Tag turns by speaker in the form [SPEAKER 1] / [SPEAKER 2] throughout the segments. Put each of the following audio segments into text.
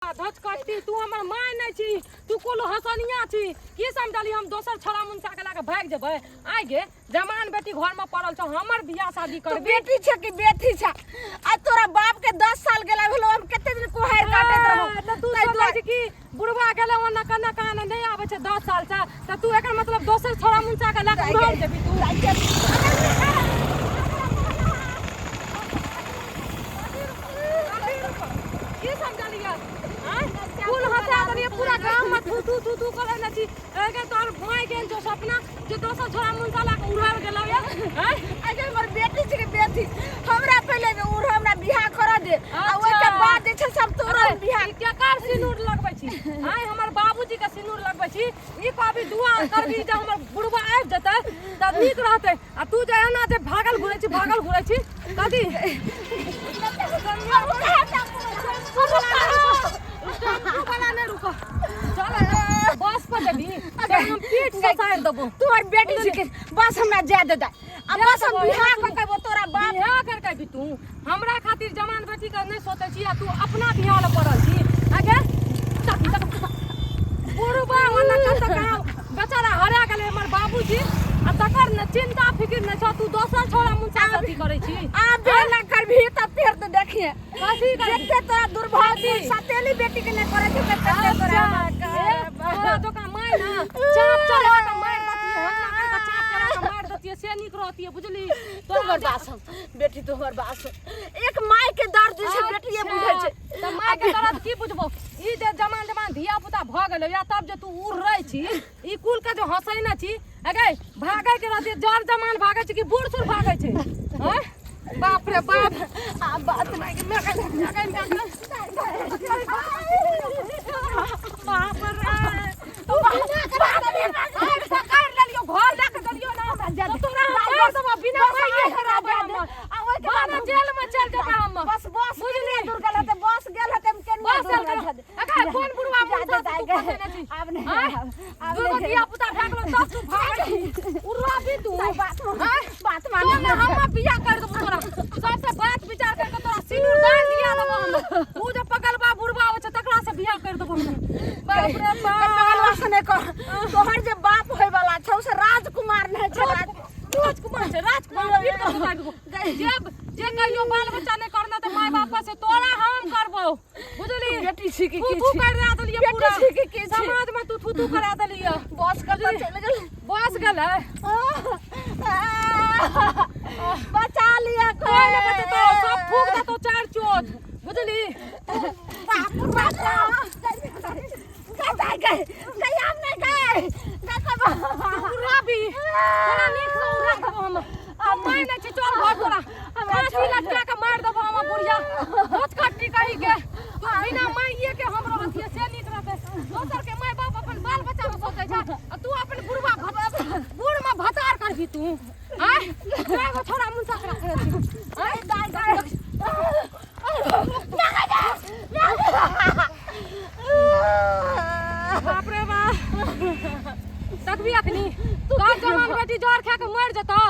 [SPEAKER 1] धच कटती तू हमर माय नै छी तू कुल हसनिया छी की समझली हम दोसर छोरा मुंसा के लाके भाग जेबै आइ गे जवान बेटी घर में पड़ल छ हमर बियाह शादी कर
[SPEAKER 2] बेटी छ कि बेटी छ आ तोरा बाप के 10 साल गेला भेलो हम कते दिन कोहार काटत रहौ
[SPEAKER 1] त तू सोचै छी कि बुढ़वा गेले ओना कना कान नै आबै छ 10 साल से त तू एकर मतलब दोसर छोरा मुंसा के लाके भाग जेबी तू की समझली हां कुल हंसा दलिए पूरा गांव में थू करे न छी के तोर भाई गेल जो सपना जो दोसर छोरा मुंसा लाके उड़ाल गेलौ या हैं
[SPEAKER 2] अगे हमर बेटी छ कि बेटी हमरा पहले में उड़ हमरा बियाह कर दे आ ओइ के बाद जे छ सब तोरा बियाह
[SPEAKER 1] के कार सिनूर लगबै छी हां हमर बाबूजी के सिनूर लगबै छी ई कभी दुआ करबी जे हमर बुढ़वा आबि जतै त नीक रहतै आ तू जे एना जे भागल घुरै छी कथी रुको चल बस पर जबी हम पीठ से साइड देबो
[SPEAKER 2] तोर बेटी छ कि बस हमरा जा दे आ बस हम बियाह करके तोरा बाप
[SPEAKER 1] बियाह करके भी तू हमरा खातिर जवान बेटी के नहीं सोचै छी आ तू अपना बियाह ल पड़ल छी आगे बुढ़वा ओना कत बेचारा हरा गेले हमर बाबूजी आ तकर न चिंता फिकिर न छ तू दोसर छोरा मुंसा शादी करै छी
[SPEAKER 2] आ बेला करभी त फेर त देखिए
[SPEAKER 1] कथी
[SPEAKER 2] देखते तोरा दुर्भाग्य सतेली बेटी के ने करे छै कते करे
[SPEAKER 1] तोरा दोका माय ना चाप चढ़ा के मार दतिए हम ना कर चाप चढ़ा के मार दतिए से नीक रहतिए बुझली
[SPEAKER 2] तोहर बास बेटी तोहर बास एक माय के दर्द छै बेटी ये बुझै छै
[SPEAKER 1] त माय के दर्द की बुझबो ई जे जमान धिया पुता भ गेलै या तब जे तू उड़ रही छी ई कुल के जो हंसै ना छी अगे भागै के रहते जर जमान भागै छै कि बूढ़ सुर भागै छै हैं बाप रे बाप
[SPEAKER 2] आ बात नहीं कि मैं
[SPEAKER 1] बाप रे तू कर लेलियो घर ला के दलियो ना हमरा तोरा मार देबो बिना माये खराब हम आ ओइ के बाद जेल में चल जेबा हम
[SPEAKER 2] बस बुझली दूर गेल त बस गेल त केन
[SPEAKER 1] बस अगा कोन बुढ़वा मुंसा
[SPEAKER 2] अब नहीं
[SPEAKER 1] अब दिया पुता भागलो सब तू भाग उड़वा भी तू
[SPEAKER 2] बात मान
[SPEAKER 1] हम बियाह कर देबो तोरा सबसे बात विचार करके तोरा सिंदूर दान दिया देबो हम ऊ जे पगलबा बुढ़वा होय छ तकरा से बियाह कर देबो बाप रे
[SPEAKER 2] पगलवा से ने कह तोहर जे बाप होय वाला छ से राजकुमार नहीं छ
[SPEAKER 1] राजकुमार छै राजकुमार पीट के उतार देबो जे कहियो बाल बच्चा नहीं करना त माय बाप से तोरा हम करबो बुझली
[SPEAKER 2] बेटी छी की
[SPEAKER 1] तू कर दे दलिए पूरा
[SPEAKER 2] बेटी छी की
[SPEAKER 1] समाज में तू करा दलिए
[SPEAKER 2] बस कर चल गेल
[SPEAKER 1] बस गेल
[SPEAKER 2] बचा लिया
[SPEAKER 1] कोई न बचतो सब फूक देतो चार चोट बुझली
[SPEAKER 2] गए हम नहीं गए
[SPEAKER 1] रवि तोरा नीक से उड़ा देबो हम माय नै छै चल घर तोरा फांसी लटका के मार देबो हम बुढ़िया बहुत खट्टी कहि के तू बिना माइये के हम रहतिए से नीक रहते दोसर के माय बाप अपन बाल बच्चा में सोचै छै आ तू अपन बुढ़वा बूढ़ में भतार करबी तू आय एगो छोरा मुंसा के रखे छी आय दाई बाप रे बाप तकबी अखनी तू का जवान बेटी जोर खा के मर जतो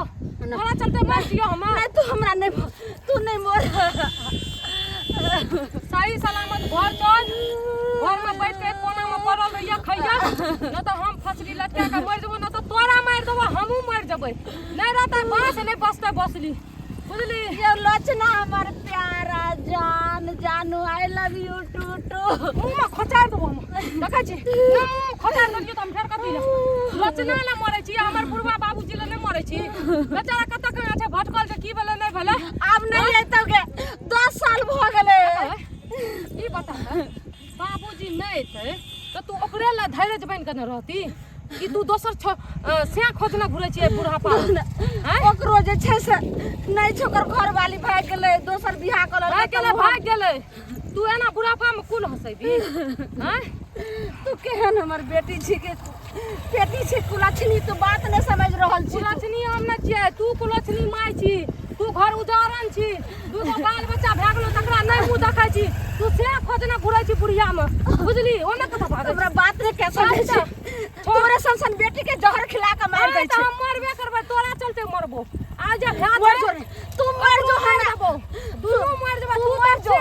[SPEAKER 1] तोरा चलते मर जियो हम
[SPEAKER 2] नहीं तू हमरा नहीं तू नहीं मोर
[SPEAKER 1] सही सलामत घर चल घर में बैठ के कोना में पड़ल रहिया खैया न तो हम फसली लटका के मर जबो न तो तोरा मार देबो हमहू मर जबै नहीं रहता बांस नहीं बसते बसली बुझली
[SPEAKER 2] ये लचना हमर प्यारा जान जानू आई लव यू टू
[SPEAKER 1] मुंह में खोचार देबो हम देखै छी मुंह खोचार दियो त हम फेर कथि लचना ले मरै छी हमर बुढ़वा बाबूजी ले नहीं मरै छी बेचारा कत कहां छै भटकल छै की भेलै नहीं भेलै
[SPEAKER 2] अब नहीं एतौ के 10 साल भ गेलै
[SPEAKER 1] ई बता बाबूजी नहीं एतै त तू ओकरे ला धैर्य बन के न रहती कि तू दोसर से खोजना घुरै छी बुढ़ापा
[SPEAKER 2] ओकरो जे छै से नहीं छोकर घर वाली भाग गेलै दोसर बियाह करल
[SPEAKER 1] भाग गेलै तू एना बुढ़ापा में कुल हंसैबी हैं
[SPEAKER 2] तू केहन हमर बेटी छी के बेटी छी कुलछनी तू बात नहीं समझ रहल छी
[SPEAKER 1] कुलछनी हम न छियै तू कुलछनी माय छी तू घर उजारन छी दूगो बाल बच्चा भए गेलो तकरा नहीं मुंह देखै छी तू से खोजना घुरै छी बुढ़िया में बुझली ओना कथा भाग
[SPEAKER 2] हमरा बात ने कैसे छै तोरे संसन बेटी के जहर खिला के मार दै छै
[SPEAKER 1] हम मरबे करबै तोरा चलते मरबो आज
[SPEAKER 2] तू मर जो हमरा
[SPEAKER 1] तू मर जबा तू मर जो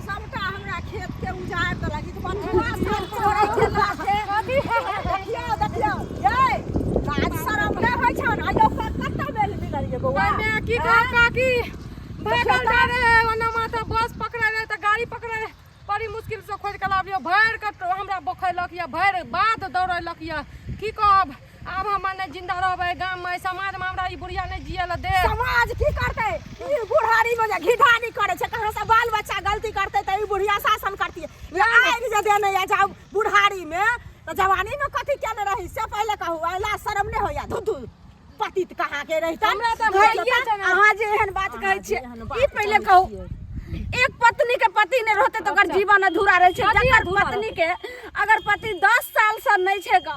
[SPEAKER 2] सबटा हमरा खेत के
[SPEAKER 1] भागल जा रहे ओना माथा बस पकड़ा रहे त गाड़ी पकड़ा रहे बड़ी मुश्किल से खोज के लाबियो भैर के हमरा बखैलक या भैर बात दौड़लक या की कहब अब हम नहीं जिंदा रहबे गांव में समाज में हमरा ई बुढ़िया नहीं जिए ला दे
[SPEAKER 2] समाज की करते ई बुढ़ारी में जे घिढारी करे छे कहां से बाल बच्चा गलती करते त ई बुढ़िया शासन करती है ये आग जे देने या जाओ बुढ़ारी में तो जवानी में कथी केने रही से पहले कहू आइला शर्म नहीं होया धुधु पतित कहां के रहिता
[SPEAKER 1] हमरा त भइए छ
[SPEAKER 2] अहाँ जे एहन बात कहै छी ई पहले कहू एक पत्नी के पति नहीं रहते तो अगर जीवन अधूरा रहे छे जकर पत्नी के अगर पति 10 साल से नहीं छे ग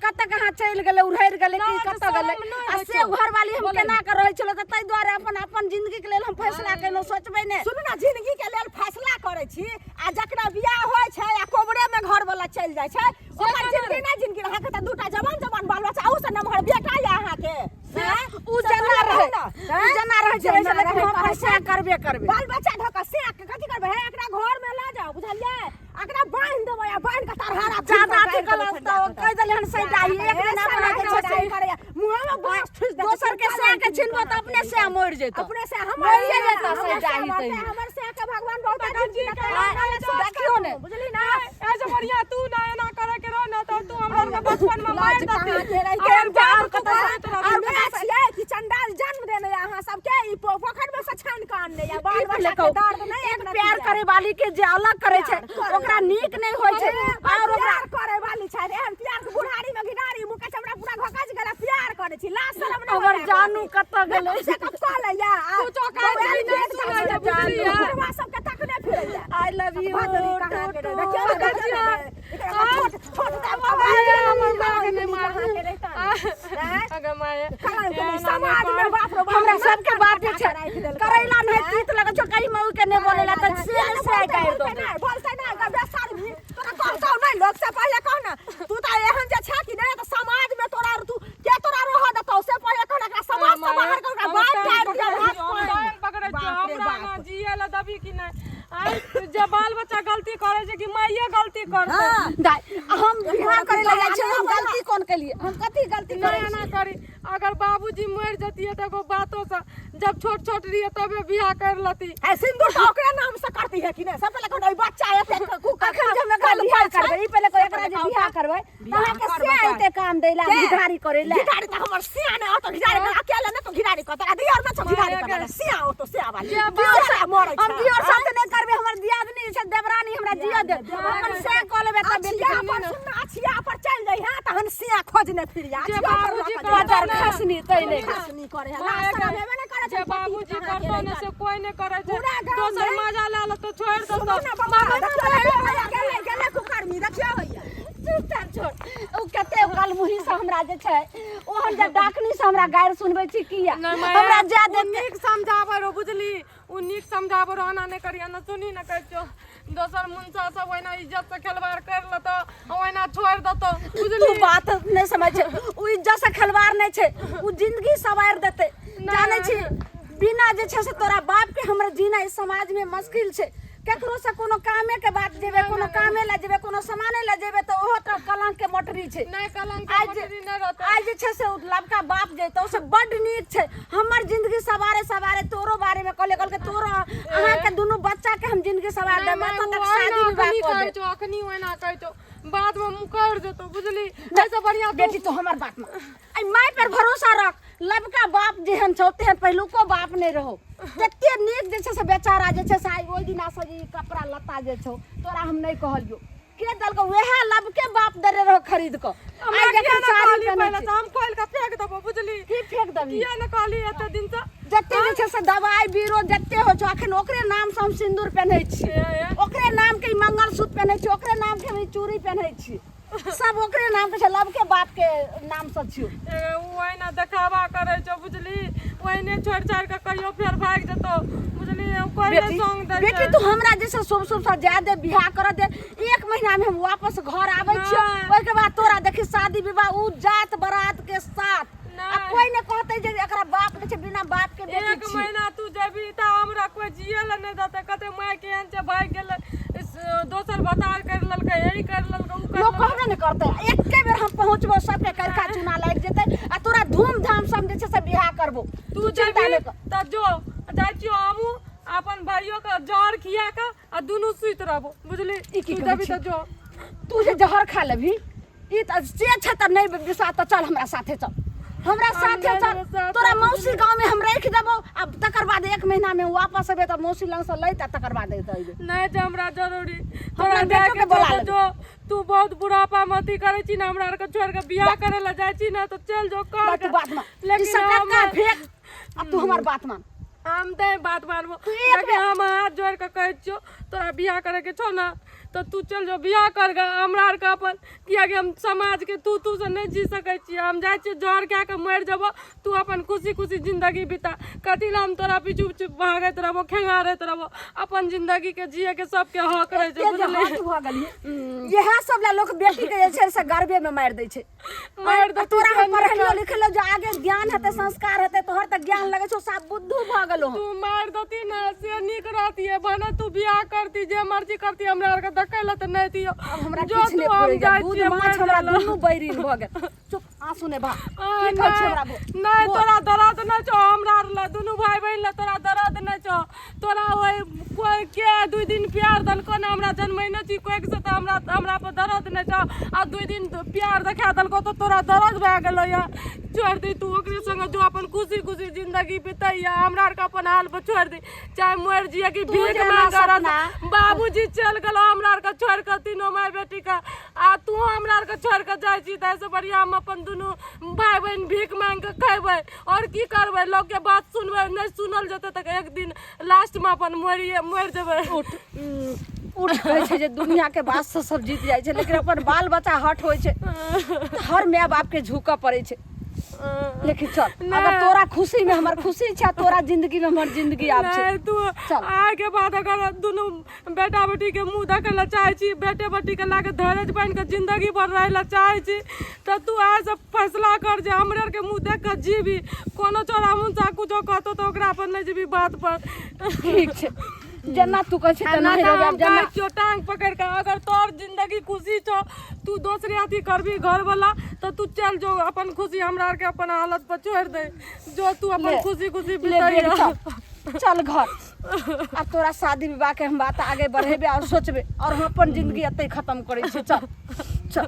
[SPEAKER 2] कत कहां चल गेले उड़ैर गेले की कत गेले आ से घर वाली हम केना कर रहै छलो त तै द्वारे अपन जिंदगी के लेल हम फैसला केलो सोचबै ने सुन ना जिंदगी के लेल फैसला करै छी आ जकरा बियाह होय छै आ कोबरे में घर वाला चल जाय छै ओकर जिंदगी ना जिंदगी अहाँ के त दूटा जवान बाल बच्चा उ से नमहर बेटा या अहाँ के उ जना रहे छै लेकिन हम फैसला करबे बाल बच्चा ढक से कथि करबे है एकरा घर में ला जाओ बुझलिए एकरा बांध देबै या बांध के तरहारा ज्यादा ठिकल त कह देले हन सही जाई एक दिन अपना के छोड़ करे मुंह में बांस ठुस दे दोसर के से के छिनबो त अपने से मर जेतो अपने से हम मर जेतो सही जाई तई हमर से के भगवान बहुत जी देखियो ने बुझली ना
[SPEAKER 1] ऐसे बढ़िया तू ना एना करे के रह ना त तू हमरा के बचपन में मार देती और जान कत
[SPEAKER 2] और कि चंडाल जन्म देने अहाँ सब के ई पोखर में से छान के आनने या बाल बच्चा के दर्द नहीं एक प्यार करे वाली के जे अलग करे छै ओकरा नीक नहीं होय छै और ओकरा करे वाली छै एहन प्यार के बुढ़ारी में घिडारी मुके हमरा पूरा घोकज गेला प्यार करे छी लाज शरम नहीं अगर जानू कत गेले से कब कल या तू चौका नहीं सुनै बुझली है सब के तकने फिरैया आई लव यू कहां के देखियो छोट हमर मां के मार के रहता
[SPEAKER 1] अगर माए
[SPEAKER 2] समाज में बाप रे हमरा सब के बात छै करैला नहीं तीत लगे छ कई मऊ के नहीं बोलेला त से काट दो बोलते ना का बेसार भी तोरा कहतो नहीं लोग से पहले कह ना तू त एहन जे छ कि नहीं त समाज में तोरा तू के तोरा रह दतो से पहले कह ना समाज से बाहर कर बात काट
[SPEAKER 1] पकड़े छ हमरा ना जिए ला दबी कि नहीं आई जे बाल बच्चा गलती करे छै कि माइये गलती करते
[SPEAKER 2] हम बिहार करे लगे छै हम गलती कोन के लिए हम कथि गलती करे
[SPEAKER 1] ना करी अगर बाबूजी मर जतिए त एगो बातों से जब छोट रही तबे बियाह कर लती
[SPEAKER 2] ए सिंदूर तो ओकरे नाम से करती है कि नहीं सब पहले कोई बच्चा है अखन जब में गल बियाह करबे ई पहले कोई एकरा जे बियाह करबे तहा के से आइते काम देला घिडारी करेला घिडारी त हमर सिया ने तो घिडारी अकेले न तो घिडारी क तोरा दियर न छ घिडारी क सिया हो तो सिया वाली हम दियर साथ नहीं करबे हमर दियादनी छै देवरानी हमरा जिया दे अपन से क लेबे त बेटी अपन सुनना छिया पर चल जाई है तहन सिया खोजने फिर जा
[SPEAKER 1] बाबूजी
[SPEAKER 2] बाजार खसनी तै नहीं खसनी करे है लास्ट हेबे न करे
[SPEAKER 1] जे बाबूजी करतो ने से कोई नहीं करे छै दोसर मजा ला ल तो छोड़ दो
[SPEAKER 2] गेले कुकर में देखियो भैया चुप छोड़ ओ कते काल मुही से हमरा जे छै ओ हम जे डाकनी से हमरा गायर सुनबै छी किया हमरा जा दे
[SPEAKER 1] नीक समझाबै रो बुझली उ नीक समझाबै रो आना नहीं करिया न सुनी न कहचो दोसर मुंसा सब ओना इज्जत से खिलवाड़ कर ल तो ओना छोड़ दतो बुझली
[SPEAKER 2] तू बात नहीं समझ उ इज्जत से खिलवाड़ नहीं छै उ जिंदगी सवार देते जाने छी बिना जे छै से तोरा बाप के हमरा जीना इस समाज में मुश्किल छै केकरो से कोनो कामे के बात जेबे कोनो कामे ला जेबे कोनो सामाने ला जेबे तो ओहो त कलंक के मोटरी छै
[SPEAKER 1] नहीं कलंक के मोटरी नहीं रहत
[SPEAKER 2] आज जे छै से लड़का बाप जैतो से बड नीक छै हमर जिंदगी सवारे तोरो बारे में कहले के तोरो अहाँ के दोनों बच्चा के हम जिंदगी सवार देबे त शादी विवाह कर
[SPEAKER 1] दे अखनी ओना कहतो बाद में मुकर जतो बुझली ऐसे बढ़िया
[SPEAKER 2] बेटी तो हमर बात में आई माय पर भरोसा रख लबका बाप जेहन छौते पहिलुको बाप नहीं रहो जते नीक जे छै से बेचारा जे छै से आई ओइ दिना से जी कपड़ा लत्ता जे छौ तोरा हम नहीं कहलियो के दल को वेहा लबके बाप दरे रहो खरीद को
[SPEAKER 1] आई जखन साड़ी पहले हम खोल के फेंक दबो बुझली
[SPEAKER 2] की फेंक दबी
[SPEAKER 1] किया न कहली एते दिन से
[SPEAKER 2] जते जे छै से दवाई बीरो जते हो छ अखन ओकरे नाम से हम सिंदूर पहनै छी ओकरे नाम के मंगलसूत्र पहनै छी ओकरे नाम के हम चूड़ी पहनै छी सब ओकरे नाम के छै लबके बाप के नाम से छियो
[SPEAKER 1] ओइना देखावा करे छ बुझली ओइने छोड़ के कहियो फेर भाग जतो बुझली कोई ने संग दे
[SPEAKER 2] बेटी तू हमरा जैसे शुभ से जा दे बियाह कर दे 1 महीना में हम वापस घर आबै छी ओइ के बाद तोरा देखी शादी विवाह उ जात बारात के साथ आ कोई ने कहते जे एकरा बाप ने छै बिना बाप के बेटी
[SPEAKER 1] 1 महीना तू जेबी त हमरा कोई जिए ल नहीं देते कते माय के एन से भाग गेल दोसर बतार कर ललकै यही कर ललकै उ
[SPEAKER 2] लोग कहबे ने करते एके बेर हम पहुंचबो सबके करखा चुना लाग जेते आ तोरा धूमधाम से हम जे छै से बियाह करबो
[SPEAKER 1] तू जेबी त जो जाय छी हमहू अपन भाइयों का जहर खिया के आ दुनू सुइत रहबो बुझली
[SPEAKER 2] ई की
[SPEAKER 1] सुइत
[SPEAKER 2] कहै
[SPEAKER 1] भी
[SPEAKER 2] छी?
[SPEAKER 1] तो जो
[SPEAKER 2] तू जे जहर खा लेबही ई त से छ त नहीं विश्वास त चल हमरा साथे चल हमरा साथे चल तोरा मौसी गांव में हम रख देबो अब तकर बाद 1 महीना में वापस एबे त मौसी लंग से लैत तकर बाद एबे
[SPEAKER 1] नहीं तो हमरा जरूरी
[SPEAKER 2] हमरा
[SPEAKER 1] तोरा
[SPEAKER 2] बेटो के बोला
[SPEAKER 1] जो तू बहुत बुढ़ापा मती करे छी ना हमरा के छोड़ के बियाह करे ला जाय छी ना तो चल जो कर
[SPEAKER 2] तू बात मान
[SPEAKER 1] लेकिन
[SPEAKER 2] ई सब
[SPEAKER 1] हम-
[SPEAKER 2] का फेंक अब तू हमर बात मान
[SPEAKER 1] हम ते बात मानबो लेकिन हम हाथ जोड़ के कहै छियो तोरा बियाह करे के छौ ना तो तू चल जो बियाह कर गा हमरा आर के अपन किया कि हम समाज के तू से नहीं जी सकै छी हम जाय छी जोर के के मर जबो तू अपन खुशी खुशी जिंदगी बिता कथि ला हम तोरा पीछू पीछू भागत रहबो खेंगारत रहबो अपन जिंदगी के जिए के सब के हक रहे छै बुझली
[SPEAKER 2] हाथ भ गेली यह सब ला लोग बेटी के जे छै से गर्भे में मार दै छै
[SPEAKER 1] मार दे
[SPEAKER 2] तोरा हम पढ़लियो लिखलो जो आगे ज्ञान हेते संस्कार हेते तोहर त ज्ञान लगे छौ सब बुद्धू भ गेलो
[SPEAKER 1] तू मार देती ना से निक रहती है भने तू बियाह करती जे मर्जी करती हमरा आर के देखैला त नहीं दियो
[SPEAKER 2] अब हमरा
[SPEAKER 1] जो
[SPEAKER 2] किछ
[SPEAKER 1] तू
[SPEAKER 2] नहीं
[SPEAKER 1] हम
[SPEAKER 2] पड़े
[SPEAKER 1] जाय
[SPEAKER 2] दूध
[SPEAKER 1] छियै,
[SPEAKER 2] माछ
[SPEAKER 1] मार
[SPEAKER 2] हमरा
[SPEAKER 1] देलक।
[SPEAKER 2] दुनू बैरीन भ गेल चुप आंसू ने भा की
[SPEAKER 1] नहीं
[SPEAKER 2] कहै छै हमरा
[SPEAKER 1] नहीं, तोरा दर्द नहीं छो हमरा ला दुनू भाई बहन ला तोरा दर्द नहीं छो तोरा ओए कोई के 2 दिन प्यार दलको ना हमरा जन्मै न छी कोई से त हमरा पर दर्द नहीं छो आ 2 दिन प्यार देखा दलको तो तोरा दर्द भए गेलो या छोड़ दी तू ओकरे संग जो अपन खुशी खुशी जिंदगी बिताइया हमरा आर के अपन हाल पर छोड़ दी चाहे मर जिए कि भीख
[SPEAKER 2] जे
[SPEAKER 1] मांग कर
[SPEAKER 2] सपना
[SPEAKER 1] बाबूजी चल गेलो हमरा आर के छोड़ के तीनों माय बेटी का आ तू हमरा आर के छोड़ के जाय छी त से बढ़िया हम अपन दुनू भाई बहन भीख मांग के खैबै और की करबै लोग के बात सुनबै नहीं सुनल जते तक एक दिन लास्ट में अपन मर जेबै
[SPEAKER 2] उठ कहै छै जे दुनिया के बात से सब जीत जाइ छै लेकिन अपन बाल बच्चा हट होइ छै त हर माय बाप के झुकऽ पड़ै छै लेकिन चल अगर तोरा खुशी में हमर खुशी छै तोरा जिंदगी में हमर जिंदगी आब छै
[SPEAKER 1] नहीं तू
[SPEAKER 2] चल।
[SPEAKER 1] आगे बाद अगर दुनू बेटा बेटी के मुंह देखे ला चाहे छी बेटे बेटी के लाके धैर्य बन के जिंदगी भर रहे ला चाहे छी तो तू आज से फैसला कर जे हमरे आर के मुंह देख के जीबी कोनो चोरा मुंसा कुछो कहतो तो ओकरा पर नहीं जीबी बात पर
[SPEAKER 2] ठीक छै जेना तू कहै छै तेना ही रहब जेना
[SPEAKER 1] जो टांग पकड़ के अगर तोर जिंदगी खुशी छो तू दूसरे अथी करबी घर वाला तो तू चल जो अपन खुशी हमरा आर के अपन हालत पर छोड़ दे जो तू अपन
[SPEAKER 2] ले,
[SPEAKER 1] खुशी खुशी
[SPEAKER 2] ले बेर
[SPEAKER 1] बिताइया
[SPEAKER 2] चल घर अब तोरा शादी विवाह के हम बात आगे बढ़ेबे और सोचबे और हम अपन जिंदगी एते खत्म करै छी चल चल